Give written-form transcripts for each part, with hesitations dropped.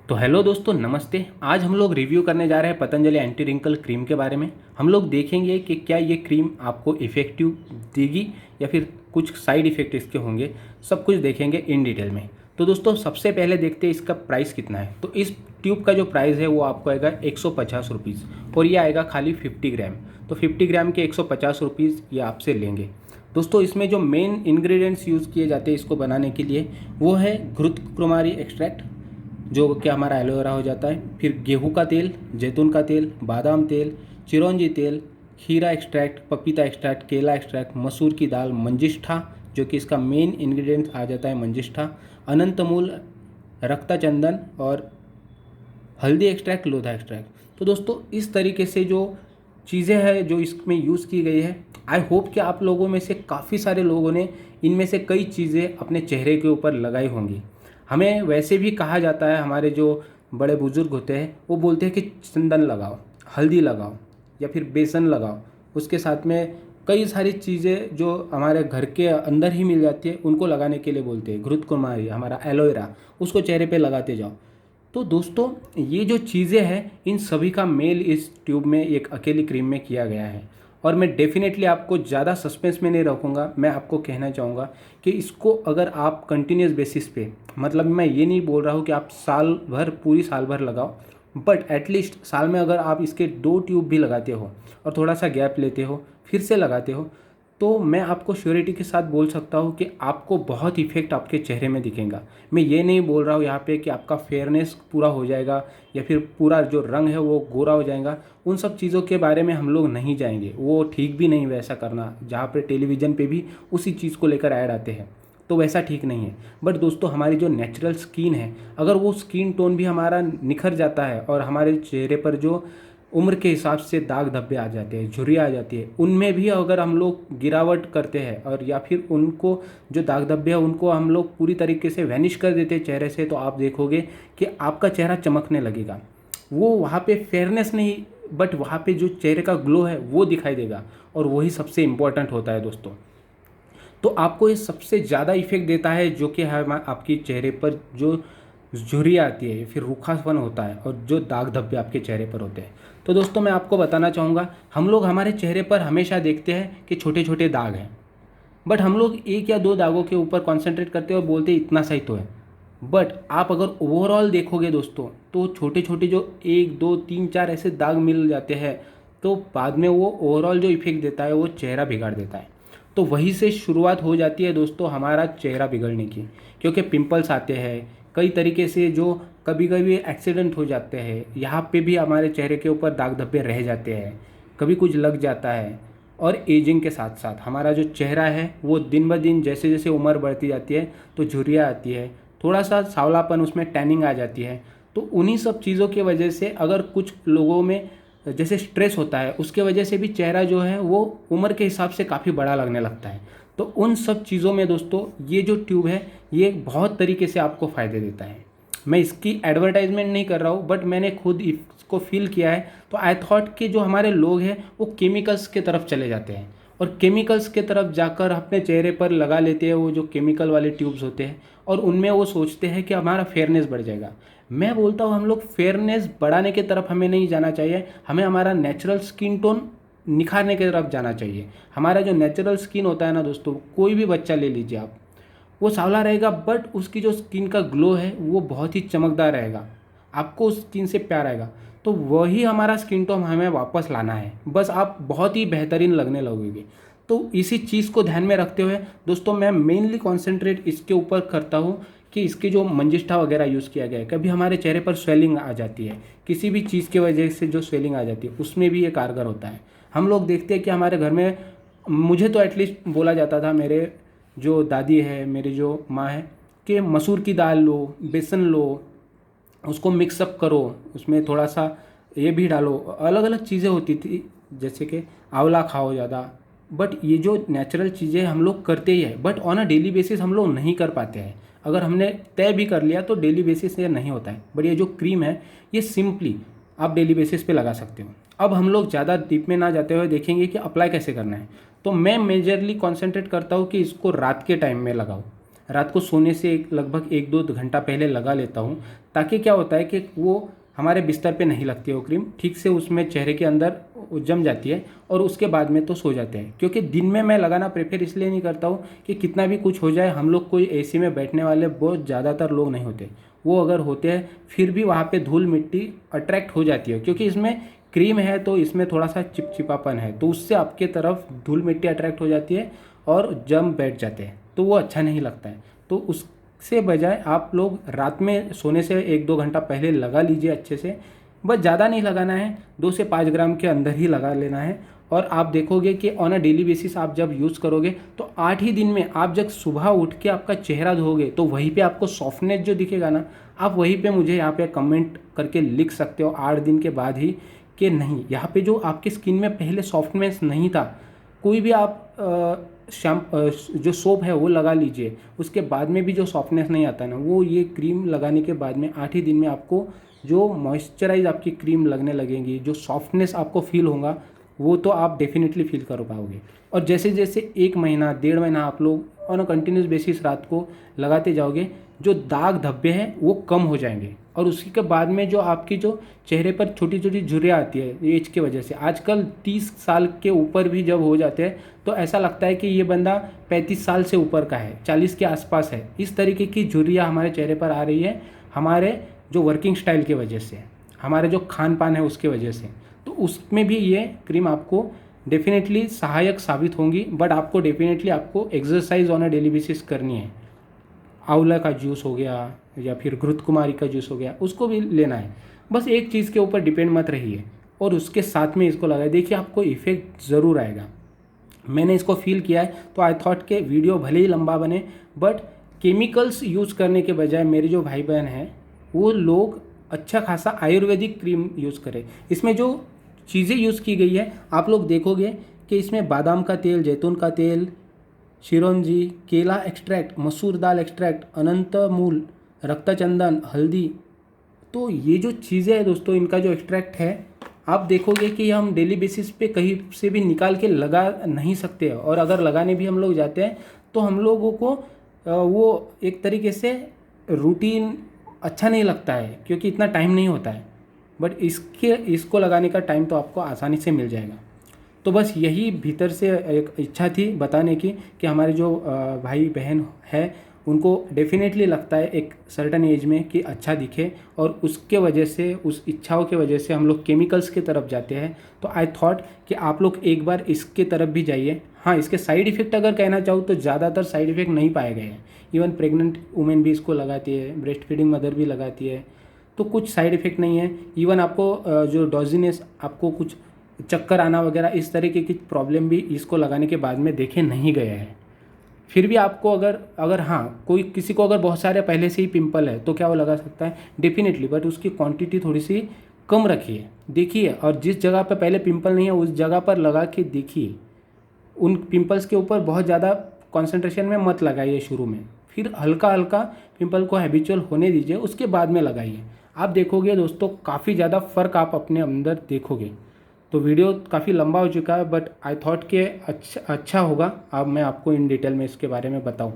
तो हेलो दोस्तों, नमस्ते। आज हम लोग रिव्यू करने जा रहे हैं पतंजलि एंटी रिंकल क्रीम के बारे में। हम लोग देखेंगे कि क्या ये क्रीम आपको इफ़ेक्टिव देगी या फिर कुछ साइड इफ़ेक्ट इसके होंगे। सब कुछ देखेंगे इन डिटेल में। तो दोस्तों, सबसे पहले देखते हैं इसका प्राइस कितना है। तो इस ट्यूब का जो प्राइस है वो आपको आएगा 150 रुपीज़ और ये आएगा खाली 50 ग्राम। तो 50 ग्राम के 150 रुपीज़ ये आपसे लेंगे। दोस्तों, इसमें जो मेन इंग्रेडिएंट्स यूज़ किए जाते हैं इसको बनाने के लिए वो है घृत कुमारी एक्सट्रैक्ट, जो कि हमारा एलोवेरा हो जाता है। फिर गेहूं का तेल, जैतून का तेल, बादाम तेल, चिरौंजी तेल, खीरा एक्सट्रैक्ट, पपीता एक्सट्रैक्ट, केला एक्सट्रैक्ट, मसूर की दाल, मंजिष्ठा जो कि इसका मेन इंग्रेडिएंट आ जाता है मंजिष्ठा, अनंतमूल, रक्ता चंदन और हल्दी एक्सट्रैक्ट, लोधा एक्सट्रैक्ट। तो दोस्तों, इस तरीके से जो चीज़ें हैं जो इसमें यूज़ की गई है, आई होप कि आप लोगों में से काफ़ी सारे लोगों ने इनमें से कई चीज़ें अपने चेहरे के ऊपर लगाई होंगी। हमें वैसे भी कहा जाता है, हमारे जो बड़े बुजुर्ग होते हैं वो बोलते हैं कि चंदन लगाओ, हल्दी लगाओ या फिर बेसन लगाओ। उसके साथ में कई सारी चीज़ें जो हमारे घर के अंदर ही मिल जाती है उनको लगाने के लिए बोलते हैं। घृत कुमारी, हमारा एलोवेरा, उसको चेहरे पे लगाते जाओ। तो दोस्तों, ये जो चीज़ें हैं इन सभी का मेल इस ट्यूब में एक अकेली क्रीम में किया गया है। और मैं डेफिनेटली आपको ज़्यादा सस्पेंस में नहीं रखूँगा। मैं आपको कहना चाहूँगा कि इसको अगर आप कंटिन्यूस बेसिस पे, मतलब मैं ये नहीं बोल रहा हूँ कि आप साल भर, पूरी साल भर लगाओ, बट एटलीस्ट साल में अगर आप इसके 2 ट्यूब भी लगाते हो और थोड़ा सा गैप लेते हो फिर से लगाते हो, तो मैं आपको श्योरिटी के साथ बोल सकता हूँ कि आपको बहुत इफेक्ट आपके चेहरे में दिखेगा। मैं ये नहीं बोल रहा हूँ यहाँ पे कि आपका फेयरनेस पूरा हो जाएगा या फिर पूरा जो रंग है वो गोरा हो जाएगा। उन सब चीज़ों के बारे में हम लोग नहीं जाएंगे, वो ठीक भी नहीं वैसा करना, जहाँ पे टेलीविज़न पे भी उसी चीज़ को लेकर ऐड आते हैं, तो वैसा ठीक नहीं है। बट दोस्तों, हमारी जो नेचुरल स्किन है, अगर वो स्किन टोन भी हमारा निखर जाता है और हमारे चेहरे पर जो उम्र के हिसाब से दाग धब्बे आ जाते हैं, झुर्रियाँ आ जाती है, उनमें भी अगर हम लोग गिरावट करते हैं और या फिर उनको जो दाग धब्बे हैं उनको हम लोग पूरी तरीके से वैनिश कर देते हैं चेहरे से, तो आप देखोगे कि आपका चेहरा चमकने लगेगा। वो वहाँ पे फेयरनेस नहीं, बट वहाँ पे जो चेहरे का ग्लो है वो दिखाई देगा, और वही सबसे इम्पोर्टेंट होता है दोस्तों। तो आपको ये सबसे ज़्यादा इफेक्ट देता है जो कि है आपके चेहरे पर जो झुर्रियाँ आती है, फिर रूखापन होता है और जो दाग धब्बे आपके चेहरे पर होते हैं। तो दोस्तों, मैं आपको बताना चाहूँगा, हम लोग हमारे चेहरे पर हमेशा देखते हैं कि छोटे छोटे दाग हैं, बट हम लोग 1 या 2 दागों के ऊपर कॉन्सेंट्रेट करते हैं और बोलते हैं इतना सही तो है। बट आप अगर ओवरऑल देखोगे दोस्तों, तो छोटे छोटे जो 1 2 3 4 ऐसे दाग मिल जाते हैं, तो बाद में वो ओवरऑल जो इफेक्ट देता है वो चेहरा बिगाड़ देता है। तो वहीं से शुरुआत हो जाती है दोस्तों हमारा चेहरा बिगड़ने की, क्योंकि पिंपल्स आते हैं कई तरीके से, जो कभी कभी एक्सीडेंट हो जाते हैं, यहाँ पे भी हमारे चेहरे के ऊपर दाग धब्बे रह जाते हैं, कभी कुछ लग जाता है। और एजिंग के साथ साथ हमारा जो चेहरा है वो दिन ब दिन, जैसे जैसे उम्र बढ़ती जाती है तो झुर्रियाँ आती है, थोड़ा सा सांवलापन, उसमें टैनिंग आ जाती है। तो उन्हीं सब चीज़ों की वजह से अगर कुछ लोगों में जैसे स्ट्रेस होता है, उसके वजह से भी चेहरा जो है वो उम्र के हिसाब से काफ़ी बड़ा लगने लगता है। तो उन सब चीज़ों में दोस्तों ये जो ट्यूब है ये बहुत तरीके से आपको फ़ायदे देता है। मैं इसकी एडवर्टाइजमेंट नहीं कर रहा हूँ, बट मैंने खुद इसको फील किया है। तो आई थॉट कि जो हमारे लोग हैं वो केमिकल्स के तरफ चले जाते हैं और केमिकल्स के तरफ जाकर अपने चेहरे पर लगा लेते हैं वो जो केमिकल वाले ट्यूब्स होते हैं, और उनमें वो सोचते हैं कि हमारा फेयरनेस बढ़ जाएगा। मैं बोलता हूँ हम लोग फेयरनेस बढ़ाने की तरफ हमें नहीं जाना चाहिए, हमें हमारा नेचुरल स्किन टोन निखारने की तरफ जाना चाहिए। हमारा जो नेचुरल स्किन होता है ना दोस्तों, कोई भी बच्चा ले लीजिए आप, वो सांवला रहेगा बट उसकी जो स्किन का ग्लो है वो बहुत ही चमकदार रहेगा, आपको उस स्किन से प्यार आएगा। तो वही हमारा स्किन टोन हमें वापस लाना है, बस आप बहुत ही बेहतरीन लगने लगोगे। तो इसी चीज़ को ध्यान में रखते हुए दोस्तों, मैं मेनली कॉन्सेंट्रेट इसके ऊपर करता हूँ कि इसके जो मंजिष्ठा वगैरह यूज़ किया गया है, कभी हमारे चेहरे पर स्वेलिंग आ जाती है, किसी भी चीज़ की वजह से जो स्वेलिंग आ जाती है उसमें भी ये कारगर होता है। हम लोग देखते हैं कि हमारे घर में, मुझे तो एटलीस्ट बोला जाता था, मेरे जो दादी है, मेरी जो माँ है, कि मसूर की दाल लो, बेसन लो, उसको मिक्सअप करो, उसमें थोड़ा सा ये भी डालो, अलग अलग चीज़ें होती थी, जैसे कि आंवला खाओ ज़्यादा। बट ये जो नेचुरल चीज़ें हम लोग करते ही है, but on a daily basis हम लोग नहीं कर पाते हैं। अगर हमने तय भी कर लिया तो डेली बेसिस ये नहीं होता है। बट ये जो क्रीम है ये सिंपली आप डेली बेसिस पे लगा सकते हो। अब हम लोग ज़्यादा डीप में ना जाते हुए देखेंगे कि अप्लाई कैसे करना है। तो मैं मेजरली कॉन्सेंट्रेट करता हूँ कि इसको रात के टाइम में लगाओ। रात को सोने से लगभग 1-2 घंटा पहले लगा लेता हूँ, ताकि क्या होता है कि वो हमारे बिस्तर पे नहीं लगती है वो क्रीम, ठीक से उसमें चेहरे के अंदर जम जाती है और उसके बाद में तो सो जाते हैं। क्योंकि दिन में मैं लगाना प्रेफर इसलिए नहीं करता हूँ कि कितना भी कुछ हो जाए, हम लोग कोई एसी में बैठने वाले बहुत ज़्यादातर लोग नहीं होते, वो अगर होते हैं फिर भी वहाँ पे धूल मिट्टी अट्रैक्ट हो जाती है, क्योंकि इसमें क्रीम है तो इसमें थोड़ा सा चिपचिपापन है, तो उससे आपके तरफ धूल मिट्टी अट्रैक्ट हो जाती है और जम बैठ जाते हैं, तो वो अच्छा नहीं लगता है। तो उससे बजाय आप लोग रात में सोने से 1-2 घंटा पहले लगा लीजिए अच्छे से, बस ज़्यादा नहीं लगाना है, 2 से 5 ग्राम के अंदर ही लगा लेना है। और आप देखोगे कि ऑन अ डेली बेसिस आप जब यूज़ करोगे तो 8 ही दिन में आप जब सुबह उठ के आपका चेहरा धोगे तो वहीं पे आपको सॉफ्टनेस जो दिखेगा ना, आप वहीं पे मुझे यहाँ पे कमेंट करके लिख सकते हो 8 दिन के बाद ही कि नहीं, यहाँ पे जो आपकी स्किन में पहले सॉफ्टनेस नहीं था, कोई भी आप जो सोप है वो लगा लीजिए, उसके बाद में भी जो सॉफ्टनेस नहीं आता ना, वो ये क्रीम लगाने के बाद में 8 ही दिन में आपको जो मॉइस्चराइज आपकी क्रीम लगने लगेंगी, जो सॉफ्टनेस आपको फील होगा, वो तो आप डेफिनेटली फील कर पाओगे। और जैसे जैसे 1 महीना 1.5 महीना आप लोग ऑन अ कंटिन्यूस बेसिस रात को लगाते जाओगे, जो दाग धब्बे हैं वो कम हो जाएंगे। और उसी के बाद में जो आपकी जो चेहरे पर छोटी छोटी झुर्रियाँ आती है एज के वजह से, आजकल 30 साल के ऊपर भी जब हो जाते हैं तो ऐसा लगता है कि ये बंदा 35 साल से ऊपर का है, 40 के आसपास है। इस तरीके की झुर्रियाँ हमारे चेहरे पर आ रही है, हमारे जो वर्किंग स्टाइल की वजह से, हमारे जो खान पान है उसके वजह से। तो उसमें भी ये क्रीम आपको डेफिनेटली सहायक साबित होंगी, बट आपको डेफिनेटली आपको exercise on a daily basis करनी है। आंवला का जूस हो गया या फिर घृतकुमारी का जूस हो गया, उसको भी लेना है। बस एक चीज़ के ऊपर डिपेंड मत रहिए और उसके साथ में इसको लगाए, देखिए आपको इफ़ेक्ट ज़रूर आएगा। मैंने इसको फील किया है, तो आई थॉट के वीडियो भले ही लंबा बने, बट केमिकल्स यूज़ करने के बजाय मेरे जो भाई बहन हैं वो लोग अच्छा खासा आयुर्वेदिक क्रीम यूज़ करें। इसमें जो चीज़ें यूज़ की गई है आप लोग देखोगे कि इसमें बादाम का तेल, जैतून का तेल, चिरौंजी, केला एक्सट्रैक्ट, मसूर दाल एक्सट्रैक्ट, अनंत मूल, रक्तचंदन, हल्दी, तो ये जो चीज़ें हैं दोस्तों, इनका जो एक्सट्रैक्ट है आप देखोगे कि हम डेली बेसिस पे कहीं से भी निकाल के लगा नहीं सकते हैं। और अगर लगाने भी हम लोग जाते हैं तो हम लोगों को वो एक तरीके से रूटीन अच्छा नहीं लगता है, क्योंकि इतना टाइम नहीं होता है। बट इसको लगाने का टाइम तो आपको आसानी से मिल जाएगा। तो बस यही भीतर से एक इच्छा थी बताने की कि हमारे जो भाई बहन है उनको डेफिनेटली लगता है एक सर्टन एज में कि अच्छा दिखे, और उसके वजह से, उस इच्छाओं के वजह से हम लोग केमिकल्स की तरफ जाते हैं। तो आई थॉट कि आप लोग एक बार इसके तरफ भी जाइए। हाँ, इसके साइड इफ़ेक्ट अगर कहना चाहूँ तो ज़्यादातर साइड इफ़ेक्ट नहीं पाए गए हैं। इवन प्रेग्नेंट वुमेन भी इसको लगाती है, ब्रेस्ट फीडिंग मदर भी लगाती है, तो कुछ साइड इफ़ेक्ट नहीं है। इवन आपको जो डॉजिनेस, आपको कुछ चक्कर आना वगैरह, इस तरीके की प्रॉब्लम भी इसको लगाने के बाद में देखे नहीं गए हैं। फिर भी आपको अगर हाँ, कोई किसी को अगर बहुत सारे पहले से ही पिंपल है तो क्या वो लगा सकता है? डेफिनेटली, बट उसकी क्वांटिटी थोड़ी सी कम रखिए, देखिए। और जिस जगह पर पहले पिंपल नहीं है उस जगह पर लगा के देखिए। उन पिंपल्स के ऊपर बहुत ज़्यादा कॉन्सेंट्रेशन में मत लगाइए शुरू में, फिर हल्का हल्का पिंपल को हैबिचुअल होने दीजिए, उसके बाद में लगाइए। आप देखोगे दोस्तों काफ़ी ज़्यादा फ़र्क आप अपने अंदर देखोगे। तो वीडियो काफ़ी लंबा हो चुका है, बट आई थॉट कि अच्छा होगा अब मैं आपको इन डिटेल में इसके बारे में बताऊं।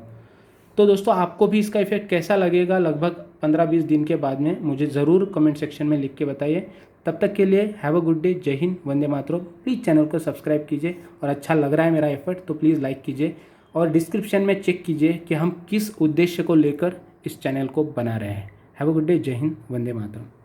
तो दोस्तों आपको भी इसका इफेक्ट कैसा लगेगा लगभग 15-20 दिन के बाद में मुझे ज़रूर कमेंट सेक्शन में लिख के बताइए। तब तक के लिए हैव अ गुड डे, जय हिंद, वंदे मातरम। प्लीज़ चैनल को सब्सक्राइब कीजिए, और अच्छा लग रहा है मेरा एफर्ट तो प्लीज़ लाइक कीजिए, और डिस्क्रिप्शन में चेक कीजिए कि हम किस उद्देश्य को लेकर इस चैनल को बना रहे हैं। हैव अ गुड डे, जय हिंद, वंदे मातरम।